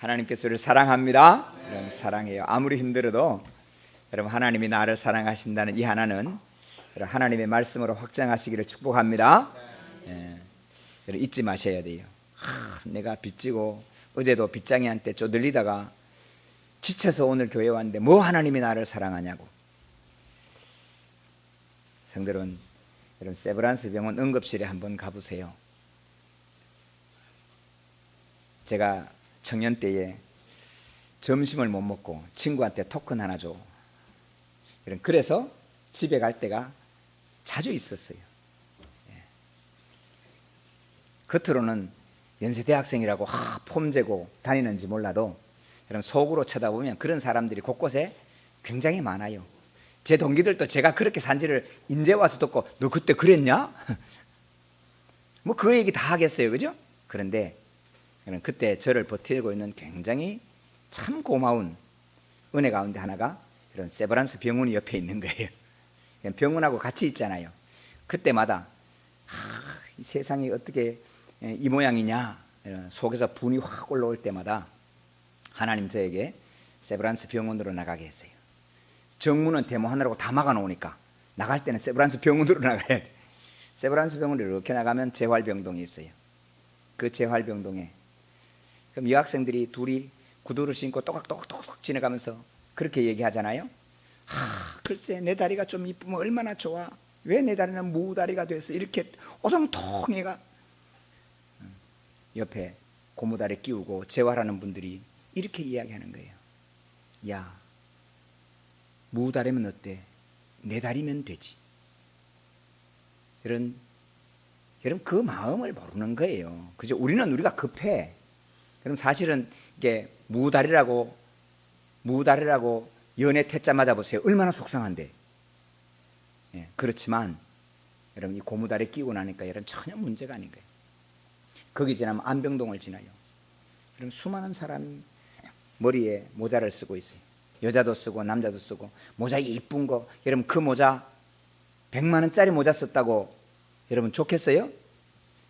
하나님께서 우리를 사랑합니다. 여러분 사랑해요. 아무리 힘들어도 여러분 하나님이 나를 사랑하신다는 이 하나는 여러분 하나님의 말씀으로 확장하시기를 축복합니다. 여러분 잊지 마셔야 돼요. 내가 빚지고 어제도 빚장이한테 쪼들리다가 지쳐서 오늘 교회 왔는데 뭐 하나님이 나를 사랑하냐고. 성들은 여러분 세브란스 병원 응급실에 한번 가보세요. 제가 청년 때에 점심을 못 먹고 친구한테 토큰 하나 줘. 그래서 집에 갈 때가 자주 있었어요. 겉으로는 연세대학생이라고 폼재고 다니는지 몰라도 여러분 속으로 쳐다보면 그런 사람들이 곳곳에 굉장히 많아요. 제 동기들도 제가 그렇게 산지를 이제 와서 듣고 너 그때 그랬냐? 뭐 그 얘기 다 하겠어요, 그죠? 그런데 그때 저를 버티고 있는 굉장히 참 고마운 은혜 가운데 하나가 이런 세브란스 병원이 옆에 있는 거예요. 병원하고 같이 있잖아요. 그때마다 이 세상이 어떻게 이 모양이냐 속에서 분이 확 올라올 때마다 하나님 저에게 세브란스 병원으로 나가게 했어요. 정문은 데모하느라고 다 막아놓으니까 나갈 때는 세브란스 병원으로 나가야 돼. 세브란스 병원으로 이렇게 나가면 재활병동이 있어요. 그 재활병동에 그럼 여학생들이 둘이 구두를 신고 또각또각 지나가면서 그렇게 얘기하잖아요. 글쎄 내 다리가 좀 이쁘면 얼마나 좋아. 왜 내 다리는 무다리가 돼서 이렇게 오동통해가. 옆에 고무다리 끼우고 재활하는 분들이 이렇게 이야기하는 거예요. 야, 무다리면 어때? 내 다리면 되지. 여러분 그 마음을 모르는 거예요. 그죠? 우리가 급해. 그럼 사실은 이게 무다리라고 연애 태자 맞아보세요. 얼마나 속상한데. 그렇지만 여러분 이 고무다리 끼고 나니까 여러분 전혀 문제가 아닌 거예요. 거기 지나면 안병동을 지나요. 여러분 수많은 사람이 머리에 모자를 쓰고 있어요. 여자도 쓰고 남자도 쓰고 모자 이쁜 거. 여러분 그 모자 100만 원짜리 모자 썼다고 여러분 좋겠어요?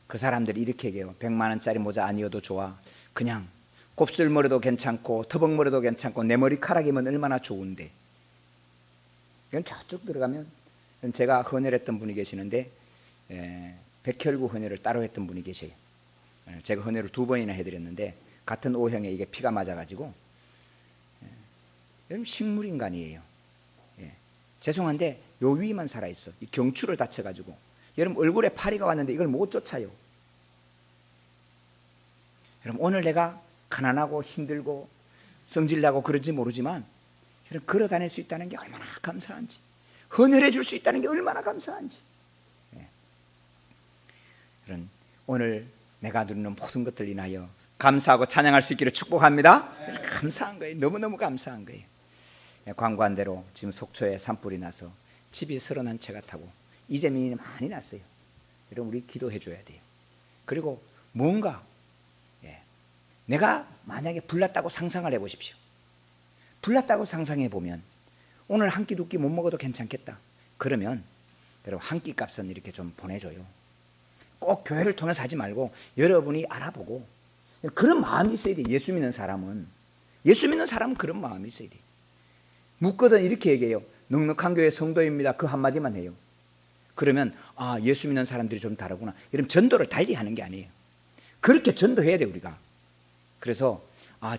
그 사람들이 이렇게 얘기해요. 100만 원짜리 모자 아니어도 좋아. 그냥 곱슬머리도 괜찮고 터벅머리도 괜찮고 내 머리카락이면 얼마나 좋은데. 이건 저쪽 들어가면 제가 헌혈했던 분이 계시는데 백혈구 헌혈을 따로 했던 분이 계세요. 제가 헌혈을 2번이나 해드렸는데 같은 O형에 이게 피가 맞아가지고 여러분 식물인간이에요. 죄송한데 요 위만 살아있어. 이 경추를 다쳐가지고 여러분 얼굴에 파리가 왔는데 이걸 못 쫓아요. 여러분 오늘 내가 가난하고 힘들고 성질나고 그런지 모르지만 여러분 걸어 다닐 수 있다는 게 얼마나 감사한지, 헌혈해 줄 수 있다는 게 얼마나 감사한지. 여러분 오늘 내가 누리는 모든 것들 인하여 감사하고 찬양할 수 있기를 축복합니다. 감사한 거예요. 너무너무 감사한 거예요. 광고한 대로 지금 속초에 산불이 나서 집이 서른한 채 같다고 이재민이 많이 났어요. 여러분 우리 기도해 줘야 돼요. 그리고 뭔가 내가 만약에 불났다고 상상을 해보십시오. 불났다고 상상해 보면 오늘 한 끼 두 끼 못 먹어도 괜찮겠다. 그러면 여러분 한 끼 값은 이렇게 좀 보내줘요. 꼭 교회를 통해서 하지 말고 여러분이 알아보고 그런 마음이 있어야 돼. 예수 믿는 사람은 그런 마음이 있어야 돼. 묻거든 이렇게 얘기해요. 넉넉한 교회 성도입니다. 그 한마디만 해요. 그러면 예수 믿는 사람들이 좀 다르구나. 이러면 전도를 달리 하는 게 아니에요. 그렇게 전도해야 돼 우리가. 그래서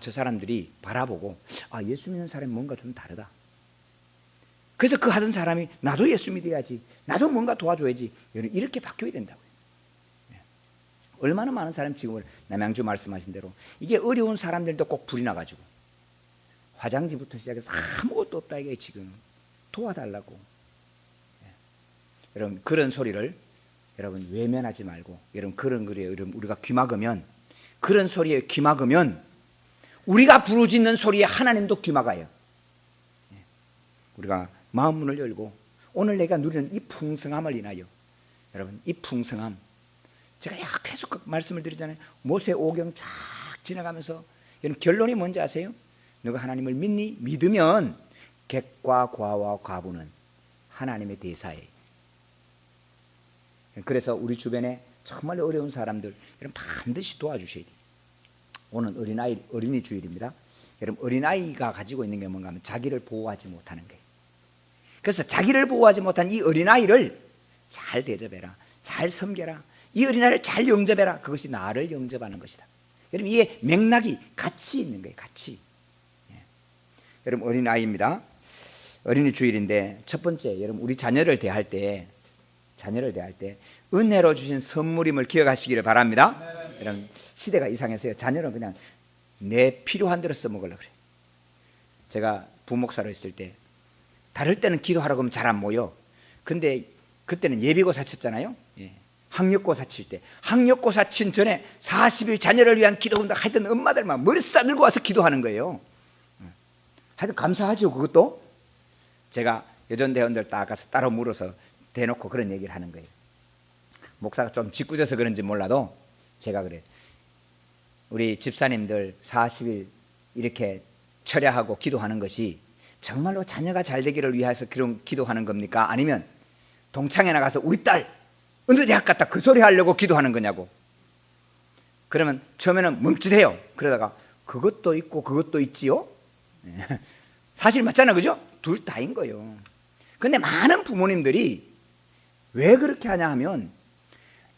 저 사람들이 바라보고 예수 믿는 사람이 뭔가 좀 다르다. 그래서 그 하던 사람이 나도 예수 믿어야지, 나도 뭔가 도와줘야지, 이렇게 바뀌어야 된다고요. 얼마나 많은 사람이 지금 남양주 말씀하신 대로 이게 어려운 사람들도 꼭 불이 나가지고 화장지부터 시작해서 아무것도 없다 이게 지금 도와달라고. 여러분 그런 소리를 여러분 외면하지 말고 여러분 그런 거에 우리가 귀 막으면 그런 소리에 귀 막으면 우리가 부르짖는 소리에 하나님도 귀 막아요. 우리가 마음 문을 열고 오늘 내가 누리는 이 풍성함을 인하여 여러분 이 풍성함 제가 계속 말씀을 드리잖아요. 모세 오경 쫙 지나가면서 여러분 결론이 뭔지 아세요? 너가 하나님을 믿니? 믿으면 객과 과와 과부는 하나님의 대사예요. 그래서 우리 주변에 정말 어려운 사람들 여러분 반드시 도와주셔야 돼요. 오늘 어린이 주일입니다. 여러분, 어린아이가 가지고 있는 게 뭔가 하면 자기를 보호하지 못하는 거예요. 그래서 자기를 보호하지 못한 이 어린아이를 잘 대접해라, 잘 섬겨라, 이 어린아이를 잘 영접해라. 그것이 나를 영접하는 것이다. 여러분, 이게 맥락이 같이 있는 거예요. 같이. 여러분, 어린아이입니다. 어린이 주일인데 첫 번째, 여러분, 우리 자녀를 대할 때 은혜로 주신 선물임을 기억하시기를 바랍니다. 여러분, 시대가 이상해서요, 자녀는 그냥 내 필요한 대로 써먹으려고 그래요. 제가 부목사로 있을 때 다를 때는 기도하라고 하면 잘 안 모여. 근데 그때는 예비고사 쳤잖아요. 학력고사 칠 때, 학력고사 친 전에 40일 자녀를 위한 기도한다. 하여튼 엄마들만 머리 싸들고 와서 기도하는 거예요. 하여튼 감사하죠. 그것도 제가 여전대원들 딱 가서 따로 물어서 대놓고 그런 얘기를 하는 거예요. 목사가 좀 짓궂어서 그런지 몰라도 제가 그래, 우리 집사님들 40일 이렇게 철야하고 기도하는 것이 정말로 자녀가 잘 되기를 위해서 그런 기도하는 겁니까? 아니면 동창회 나가서 우리 딸 어느 대학 갔다 그 소리 하려고 기도하는 거냐고. 그러면 처음에는 멈칫해요. 그러다가 그것도 있고 그것도 있지요. 사실 맞잖아, 그죠? 둘 다인 거예요. 근데 많은 부모님들이 왜 그렇게 하냐 하면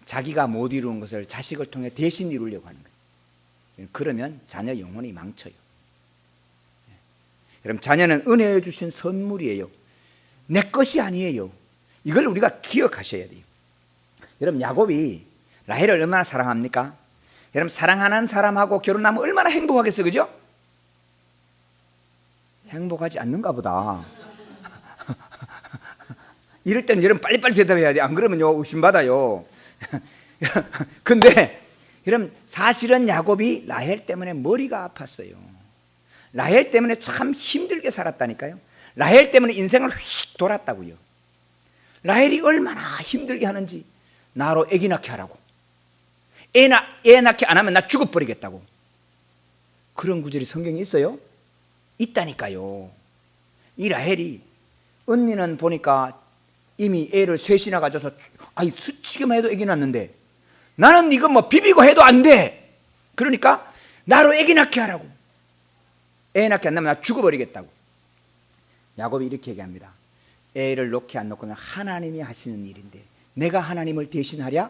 자기가 못 이루는 것을 자식을 통해 대신 이루려고 하는 거예요. 그러면 자녀 영혼이 망쳐요. 여러분, 자녀는 은혜에 주신 선물이에요. 내 것이 아니에요. 이걸 우리가 기억하셔야 돼요. 여러분, 야곱이 라헬을 얼마나 사랑합니까? 여러분, 사랑하는 사람하고 결혼하면 얼마나 행복하겠어, 그죠? 행복하지 않는가 보다. 이럴 때는 여러분 빨리빨리 대답해야 돼. 안 그러면요 의심받아요. 근데 여러분, 사실은 야곱이 라헬 때문에 머리가 아팠어요. 라헬 때문에 참 힘들게 살았다니까요. 라헬 때문에 인생을 휙 돌았다고요. 라헬이 얼마나 힘들게 하는지, 나로 애기 낳게 하라고, 애 낳게 안 하면 나 죽어버리겠다고. 그런 구절이 성경에 있어요? 있다니까요. 이 라헬이, 언니는 보니까 이미 애를 셋이나 가져서 수치기만 해도 애기 낳는데 나는 이거 뭐 비비고 해도 안 돼. 그러니까 나로 애기 낳게 하라고. 애 낳게 안 나면 나 죽어버리겠다고. 야곱이 이렇게 얘기합니다. 애를 놓게 안 놓고는 하나님이 하시는 일인데 내가 하나님을 대신하랴?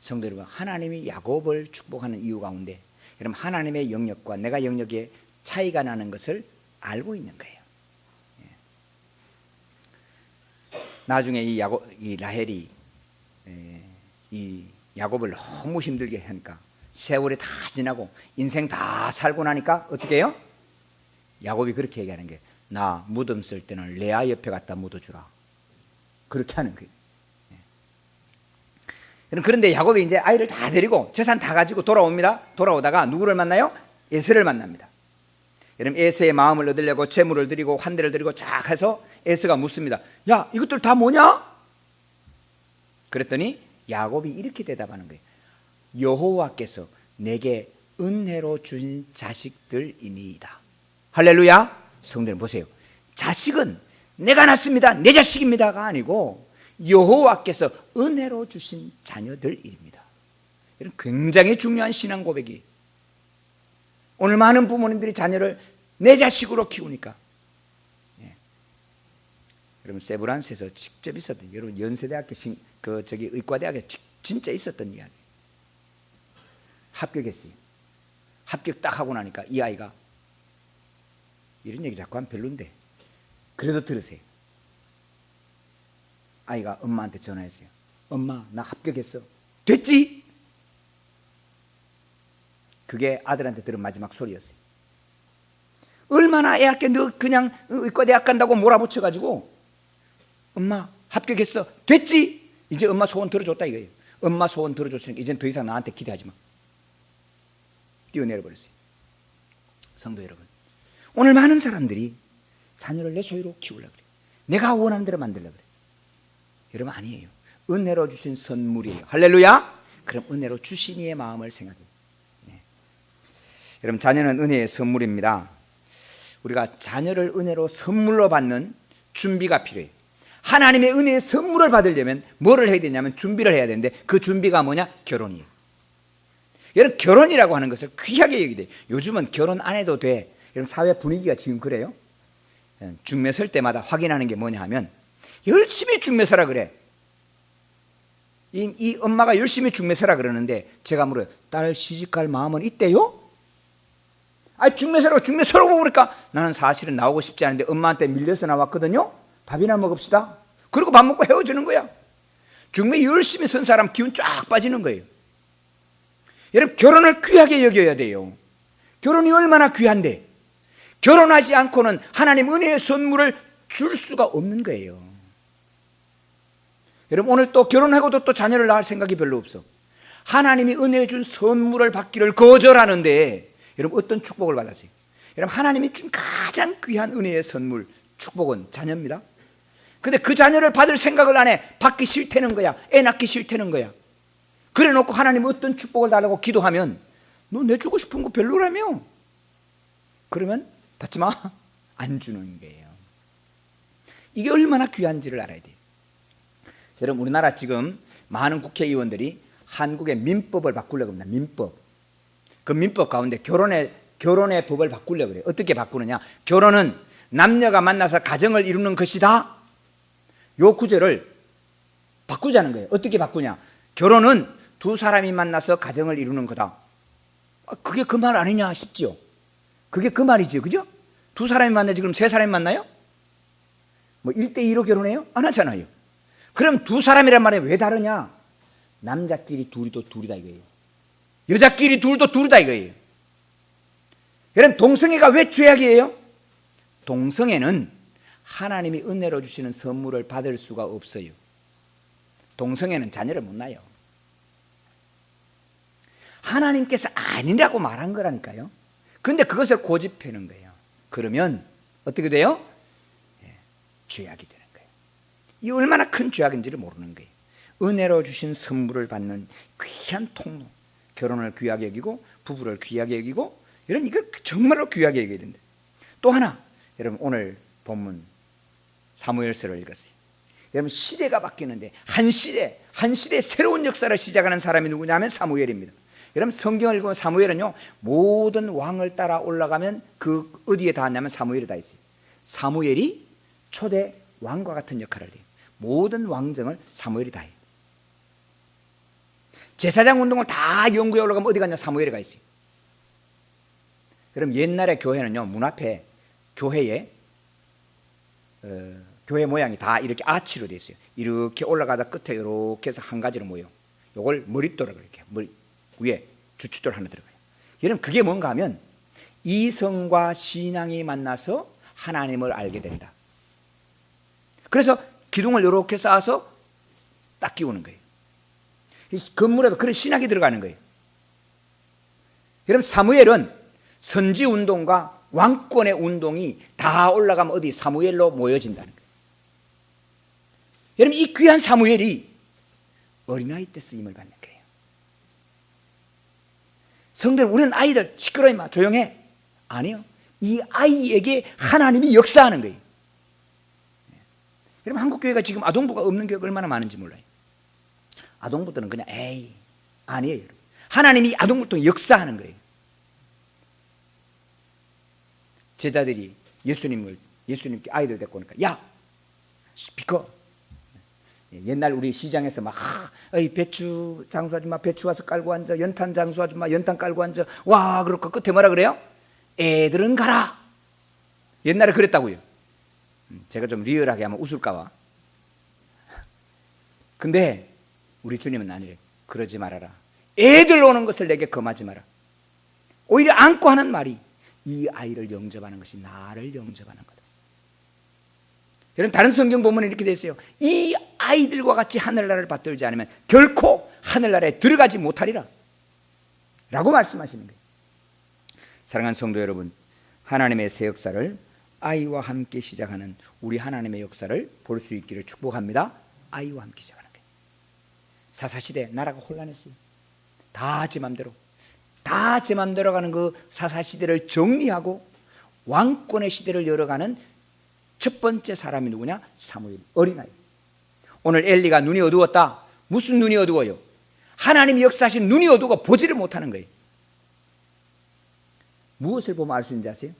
성도 여러분, 하나님이 야곱을 축복하는 이유 가운데 여러분, 하나님의 영역과 내가 영역에 차이가 나는 것을 알고 있는 거예요. 나중에 이 라헬이 이 야곱을 너무 힘들게 하니까 세월이 다 지나고 인생 다 살고 나니까 어떻게 해요? 야곱이 그렇게 얘기하는 게, 나 무덤 쓸 때는 레아 옆에 갖다 묻어주라. 그렇게 하는 거예요. 그런데 야곱이 이제 아이를 다 데리고 재산 다 가지고 돌아옵니다. 돌아오다가 누구를 만나요? 에서를 만납니다. 여러분, 에서의 마음을 얻으려고 재물을 드리고 환대를 드리고 쫙 해서 에서가 묻습니다. 야, 이것들 다 뭐냐? 그랬더니 야곱이 이렇게 대답하는 거예요. 여호와께서 내게 은혜로 주신 자식들이니이다. 할렐루야. 성도님 보세요. 자식은 내가 낳습니다, 내 자식입니다가 아니고 여호와께서 은혜로 주신 자녀들입니다. 이런 굉장히 중요한 신앙 고백이. 오늘 많은 부모님들이 자녀를 내 자식으로 키우니까, 여러분, 세브란스에서 직접 있었던, 여러분 연세대학교 의과대학에 진짜 있었던 이야기. 합격했어요. 합격 딱 하고 나니까 이 아이가, 이런 얘기 자꾸 하면 별론데 그래도 들으세요. 아이가 엄마한테 전화했어요. 엄마, 나 합격했어. 됐지? 그게 아들한테 들은 마지막 소리였어요. 얼마나 애 할게, 너 그냥 의과대학 간다고 몰아붙여가지고 엄마 합격했어. 됐지? 이제 엄마 소원 들어줬다 이거예요. 엄마 소원 들어줬으니까 이젠 더 이상 나한테 기대하지 마. 뛰어내려 버렸어요. 성도 여러분, 오늘 많은 사람들이 자녀를 내 소유로 키우려고 그래요. 내가 원하는 대로 만들려고 그래요. 여러분, 아니에요. 은혜로 주신 선물이에요. 할렐루야. 그럼 은혜로 주신 이의 마음을 생각해요. 여러분, 자녀는 은혜의 선물입니다. 우리가 자녀를 은혜로 선물로 받는 준비가 필요해요. 하나님의 은혜의 선물을 받으려면 뭐를 해야 되냐면 준비를 해야 되는데, 그 준비가 뭐냐? 결혼이에요. 여러분 결혼이라고 하는 것을 귀하게 여기게 돼. 요즘은 결혼 안 해도 돼. 여러분 사회 분위기가 지금 그래요. 중매 설 때마다 확인하는 게 뭐냐 하면 열심히 중매 서라 그래. 이 엄마가 열심히 중매 서라 그러는데 제가 물어요. 딸 시집갈 마음은 있대요? 중매 서라고 그러니까 나는 사실은 나오고 싶지 않은데 엄마한테 밀려서 나왔거든요. 밥이나 먹읍시다. 그리고 밥 먹고 헤어지는 거야. 중매 열심히 선 사람 기운 쫙 빠지는 거예요. 여러분 결혼을 귀하게 여겨야 돼요. 결혼이 얼마나 귀한데 결혼하지 않고는 하나님 은혜의 선물을 줄 수가 없는 거예요. 여러분 오늘 또 결혼하고도 또 자녀를 낳을 생각이 별로 없어. 하나님이 은혜 준 선물을 받기를 거절하는데 여러분 어떤 축복을 받았어요? 여러분 하나님이 준 가장 귀한 은혜의 선물 축복은 자녀입니다. 근데 그 자녀를 받을 생각을 안 해. 받기 싫다는 거야. 애 낳기 싫다는 거야. 그래 놓고 하나님 어떤 축복을 달라고 기도하면 너 내 주고 싶은 거 별로라며. 그러면 받지 마. 안 주는 거예요. 이게 얼마나 귀한지를 알아야 돼요. 여러분 우리나라 지금 많은 국회의원들이 한국의 민법을 바꾸려고 합니다. 민법. 그 민법 가운데 결혼의 법을 바꾸려고 그래요. 어떻게 바꾸느냐? 결혼은 남녀가 만나서 가정을 이루는 것이다. 요 구절을 바꾸자는 거예요. 어떻게 바꾸냐? 결혼은 두 사람이 만나서 가정을 이루는 거다. 그게 그 말 아니냐 싶지요. 그게 그 말이죠. 그죠? 두 사람이 만나지 그럼 세 사람이 만나요? 뭐 1대2로 결혼해요? 안 하잖아요. 그럼 두 사람이란 말이 왜 다르냐? 남자끼리 둘이도 둘이다 이거예요. 여자끼리 둘도 둘이다 이거예요. 여러분 동성애가 왜 죄악이에요? 동성애는 하나님이 은혜로 주시는 선물을 받을 수가 없어요. 동성애는 자녀를 못 낳아요. 하나님께서 아니라고 말한 거라니까요. 근데 그것을 고집하는 거예요. 그러면 어떻게 돼요? 죄악이 되는 거예요. 이 얼마나 큰 죄악인지를 모르는 거예요. 은혜로 주신 선물을 받는 귀한 통로. 결혼을 귀하게 여기고 부부를 귀하게 여기고 여러분 이걸 정말로 귀하게 여겨야 된다. 또 하나 여러분 오늘 본문 사무엘서를 읽었어요. 여러분 시대가 바뀌는데 한 시대 새로운 역사를 시작하는 사람이 누구냐면 사무엘입니다. 여러분 성경을 읽으면 사무엘은요 모든 왕을 따라 올라가면 그 어디에 닿았냐면 사무엘에 닿아 있어요. 사무엘이 초대 왕과 같은 역할을 해요. 모든 왕정을 사무엘이 다 해요. 제사장 운동을 다 연구해 올라가면 어디 갔냐? 사무엘에 가 있어요. 여러분 옛날에 교회는요 문 앞에 교회 모양이 다 이렇게 아치로 되어 있어요. 이렇게 올라가다 끝에 이렇게 해서 한 가지로 모여. 이걸 머릿돌이라고 이렇게 머리 위에 주춧돌 하나 들어가요. 여러분 그게 뭔가 하면 이성과 신앙이 만나서 하나님을 알게 된다. 그래서 기둥을 이렇게 쌓아서 딱 끼우는 거예요. 이 건물에도 그런 신학이 들어가는 거예요. 여러분 사무엘은 선지 운동과 왕권의 운동이 다 올라가면 어디 사무엘로 모여진다는 거예요. 여러분 이 귀한 사무엘이 어린아이 때 쓰임을 받는 거예요. 성도는 우리는 아이들 시끄러워 임마 조용해. 아니요. 이 아이에게 하나님이 역사하는 거예요. 여러분 한국 교회가 지금 아동부가 없는 교회가 얼마나 많은지 몰라요. 아동부들은 그냥 에이 아니에요. 여러분. 하나님이 아동부 통해 역사하는 거예요. 제자들이 예수님께 아이들 데리고 오니까 야 비켜. 옛날 우리 시장에서 막 배추 장수 아줌마 배추 와서 깔고 앉아. 연탄 장수 아줌마 연탄 깔고 앉아. 와 그렇고 끝에 뭐라 그래요? 애들은 가라. 옛날에 그랬다고요. 제가 좀 리얼하게 하면 웃을까 봐. 근데 우리 주님은 아니래요. 그러지 말아라. 애들 오는 것을 내게 금하지 마라. 오히려 안고 하는 말이 이 아이를 영접하는 것이 나를 영접하는 거다. 여러분 다른 성경 보면 이렇게 되어 있어요. 이 아이들과 같이 하늘나라를 받들지 않으면 결코 하늘나라에 들어가지 못하리라 라고 말씀하시는 거예요. 사랑하는 성도 여러분, 하나님의 새 역사를 아이와 함께 시작하는 우리 하나님의 역사를 볼 수 있기를 축복합니다. 아이와 함께 시작하는 거예요. 사사시대 나라가 혼란했어요. 다 제 맘대로 가는 그 사사시대를 정리하고 왕권의 시대를 열어가는 첫 번째 사람이 누구냐? 사무엘 어린아이. 오늘 엘리가 눈이 어두웠다. 무슨 눈이 어두워요? 하나님이 역사하신 눈이 어두워 보지를 못하는 거예요. 무엇을 보면 알 수 있는지 아세요?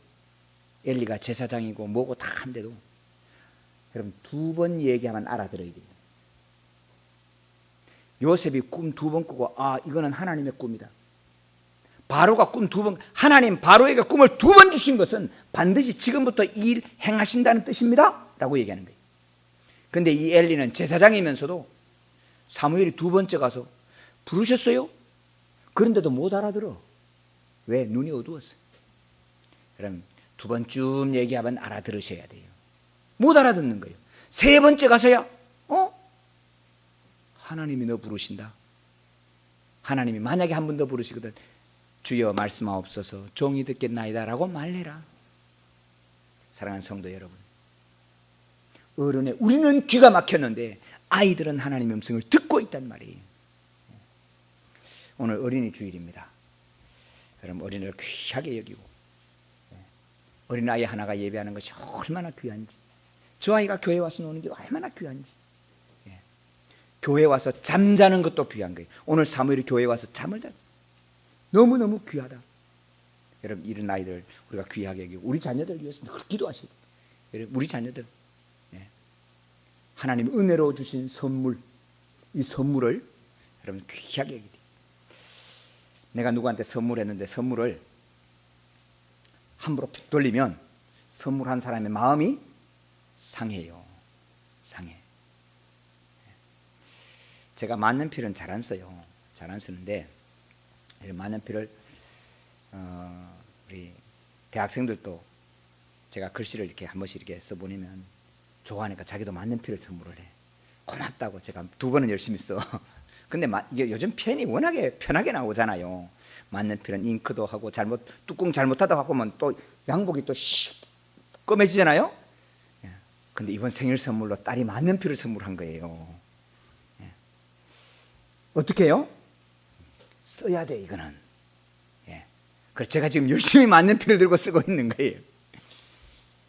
엘리가 제사장이고 뭐고 다 한데도 여러분 2번 얘기하면 알아들어야 돼요. 요셉이 꿈 2번 꾸고 이거는 하나님의 꿈이다. 바로가 꿈 2번, 하나님 바로에게 꿈을 2번 주신 것은 반드시 지금부터 이 일 행하신다는 뜻입니다 라고 얘기하는 거예요. 근데 이 엘리는 제사장이면서도 사무엘이 2번째 가서 부르셨어요? 그런데도 못 알아들어. 왜? 눈이 어두웠어요. 그럼 2번쯤 얘기하면 알아들으셔야 돼요. 못 알아듣는 거예요. 3번째 가서야 하나님이 너 부르신다. 하나님이 만약에 한 번 더 부르시거든, 주여 말씀하옵소서 종이 듣겠나이다 라고 말해라. 사랑하는 성도 여러분, 어른의 우리는 귀가 막혔는데 아이들은 하나님의 음성을 듣고 있단 말이에요. 오늘 어린이 주일입니다. 여러분 어린이를 귀하게 여기고 어린아이 하나가 예배하는 것이 얼마나 귀한지, 저 아이가 교회 와서 노는 게 얼마나 귀한지, 교회 와서 잠자는 것도 귀한 거예요. 오늘 사무엘이 교회 와서 잠을 잤어요. 너무너무 귀하다. 여러분 이런 아이들 우리가 귀하게 여기고 우리 자녀들 위해서 늘 기도하셔야 돼요. 여러분 우리 자녀들 하나님 은혜로 주신 선물, 이 선물을 여러분 귀하게 여기야 돼요. 내가 누구한테 선물했는데 선물을 함부로 픽 돌리면 선물한 사람의 마음이 상해요. 상해. 제가 만년필은 잘 안 써요. 잘 안 쓰는데 만년필을 우리 대학생들도 제가 글씨를 이렇게 한 번씩 이렇게 써보내면 좋아하니까 자기도 만년필을 선물을 해. 고맙다고 제가 2번은 열심히 써. 근데 이게 요즘 펜이 워낙에 편하게 나오잖아요. 만년필은 잉크도 하고 뚜껑 잘못하다 하면 또 양복이 또 검해지잖아요. 근데 이번 생일 선물로 딸이 만년필을 선물한 거예요. 어떻게 해요? 써야 돼 이거는. 그래서 제가 지금 열심히 만년필을 들고 쓰고 있는 거예요.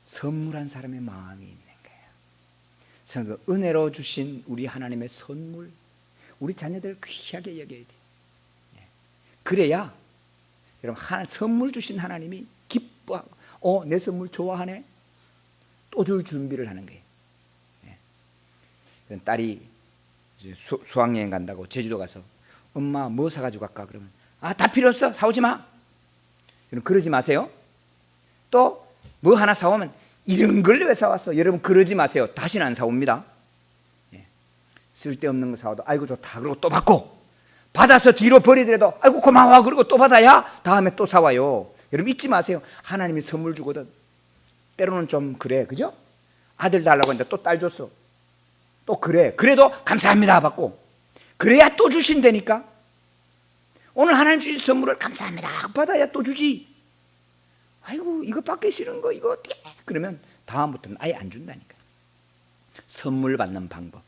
선물한 사람의 마음이 있는 거예요. 그래서 은혜로 주신 우리 하나님의 선물, 우리 자녀들 귀하게 여겨야 돼. 그래야 여러분 선물 주신 하나님이 기뻐하고 내 선물 좋아하네, 또 줄 준비를 하는 거예요. 딸이 수학여행 간다고 제주도 가서 엄마 뭐 사가지고 갈까? 그러면 다 필요 없어, 사오지 마. 그러지 마세요. 또 뭐 하나 사오면 이런 걸 왜 사왔어? 여러분 그러지 마세요. 다시는 안 사옵니다. 쓸데없는 거 사와도 아이고 좋다 그러고 또 받고, 받아서 뒤로 버리더라도 아이고 고마워 그러고 또 받아야 다음에 또 사와요. 여러분 잊지 마세요. 하나님이 선물 주거든 때로는 좀 그래, 그죠? 아들 달라고 했는데 또 딸 줬어. 또 그래, 그래도 감사합니다 받고, 그래야 또 주신다니까. 오늘 하나님 주신 선물을 감사합니다 받아야 또 주지. 아이고 이거 받기 싫은 거 이거 어떻게, 그러면 다음부터는 아예 안 준다니까. 선물 받는 방법.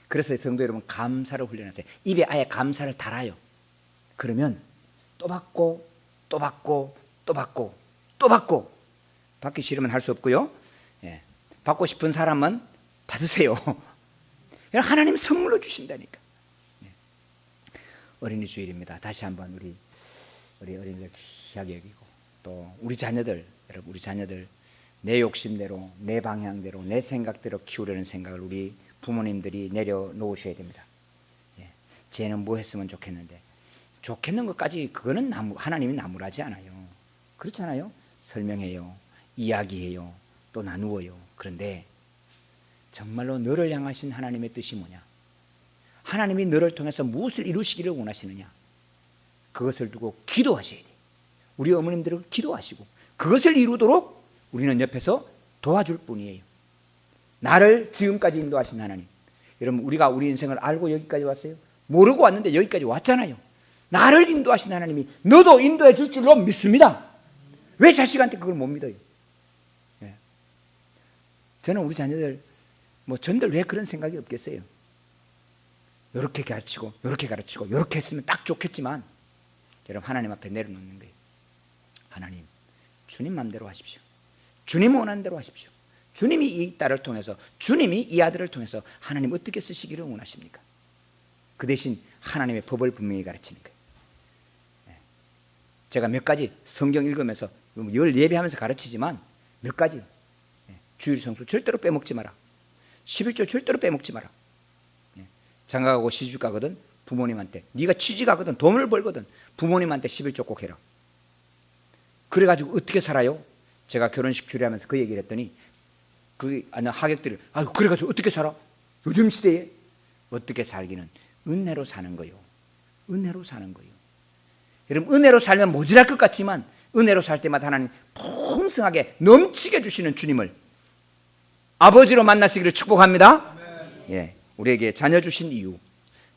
그래서 성도 여러분 감사를 훈련하세요. 입에 아예 감사를 달아요. 그러면 또 받고 또 받고 또 받고 또 받고. 받기 싫으면 할 수 없고요. 받고 싶은 사람은 받으세요. 하나님 선물로 주신다니까. 어린이 주일입니다. 다시 한번 우리 어린이들 귀하게 여기고, 또 우리 자녀들, 여러분 우리 자녀들 내 욕심대로 내 방향대로 내 생각대로 키우려는 생각을 우리 부모님들이 내려놓으셔야 됩니다. 쟤는 뭐 했으면 좋겠는데, 좋겠는 것까지 그거는 하나님이 나무라지 않아요. 그렇잖아요. 설명해요, 이야기해요, 또 나누어요. 그런데 정말로 너를 향하신 하나님의 뜻이 뭐냐, 하나님이 너를 통해서 무엇을 이루시기를 원하시느냐, 그것을 두고 기도하셔야 돼요. 우리 어머님들은 기도하시고 그것을 이루도록 우리는 옆에서 도와줄 뿐이에요. 나를 지금까지 인도하신 하나님, 여러분 우리가 우리 인생을 알고 여기까지 왔어요? 모르고 왔는데 여기까지 왔잖아요. 나를 인도하신 하나님이 너도 인도해 줄 줄로 믿습니다. 왜 자식한테 그걸 못 믿어요? 저는 우리 자녀들 전들 왜 그런 생각이 없겠어요? 이렇게 가르치고 이렇게 가르치고 이렇게 했으면 딱 좋겠지만, 여러분 하나님 앞에 내려놓는 거예요. 하나님, 주님 마음대로 하십시오. 주님 원하는 대로 하십시오. 주님이 이 딸을 통해서, 주님이 이 아들을 통해서 하나님 어떻게 쓰시기를 원하십니까? 그 대신 하나님의 법을 분명히 가르치는 거예요. 제가 몇 가지 성경 읽으면서 열 예배하면서 가르치지만 몇 가지, 주일 성수 절대로 빼먹지 마라, 11조 절대로 빼먹지 마라, 장가가고 시집 가거든 부모님한테, 네가 취직하거든 돈을 벌거든 부모님한테 11조 꼭 해라. 그래가지고 어떻게 살아요? 제가 결혼식 주례하면서 그 얘기를 했더니 그 하객들이 그래가지고 어떻게 살아? 요즘 시대에 어떻게 살기는 은혜로 사는 거요. 은혜로 사는 거요. 여러분, 은혜로 살면 모자랄 것 같지만 은혜로 살 때마다 하나님 풍성하게 넘치게 주시는 주님을 아버지로 만나시기를 축복합니다. 예, 우리에게 자녀 주신 이유,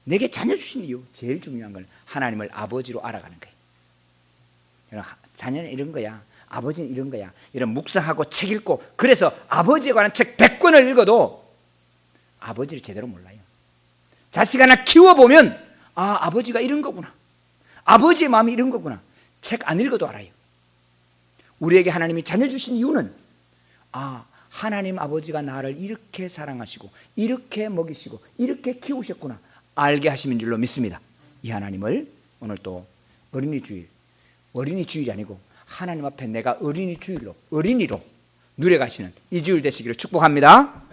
내게 자녀 주신 이유, 제일 중요한 건 하나님을 아버지로 알아가는 거예요. 자녀는 이런 거야, 아버지는 이런 거야, 이런 묵상하고 책 읽고, 그래서 아버지에 관한 책 100권을 읽어도 아버지를 제대로 몰라요. 자식 하나 키워보면 아버지가 이런 거구나, 아버지의 마음이 이런 거구나, 책 안 읽어도 알아요. 우리에게 하나님이 자녀 주신 이유는 하나님 아버지가 나를 이렇게 사랑하시고 이렇게 먹이시고 이렇게 키우셨구나 알게 하시는 줄로 믿습니다. 이 하나님을 오늘 또 어린이 주일이 아니고 하나님 앞에 내가 어린이로 누려가시는 이 주일 되시기를 축복합니다.